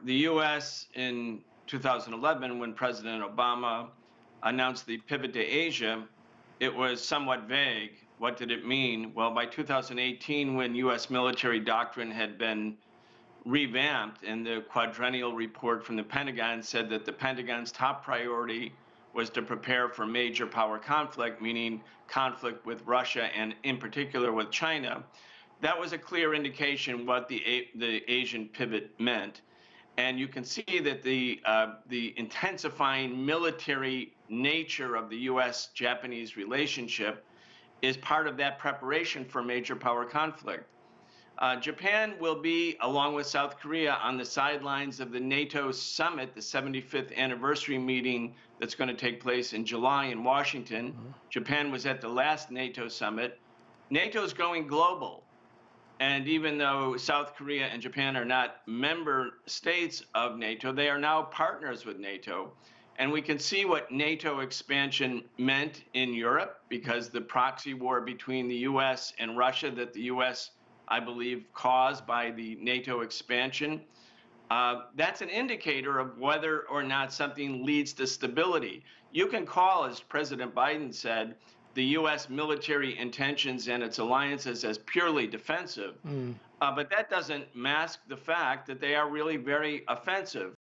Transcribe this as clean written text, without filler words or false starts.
the U.S. in 2011, when President Obama announced the pivot to Asia, it was somewhat vague. What did it mean? Well, by 2018, when U.S. military doctrine had been revamped and the quadrennial report from the Pentagon said that the Pentagon's top priority was to prepare for major power conflict, meaning conflict with Russia and in particular with China, that was a clear indication what the Asian pivot meant. And you can see that the intensifying military nature of the U.S.-Japanese relationship is part of that preparation for major power conflict. Japan will be, along with South Korea, on the sidelines of the NATO summit, the 75th anniversary meeting that's going to take place in July in Washington. Japan was at the last NATO summit. NATO's going global. And even though South Korea and Japan are not member states of NATO, they are now partners with NATO. And we can see what NATO expansion meant in Europe, because the proxy war between the U.S. and Russia that the U.S., I believe, caused by the NATO expansion, that's an indicator of whether or not something leads to stability. You can call, as President Biden said, the U.S. military intentions and its alliances as purely defensive, but that doesn't mask the fact that they are really very offensive.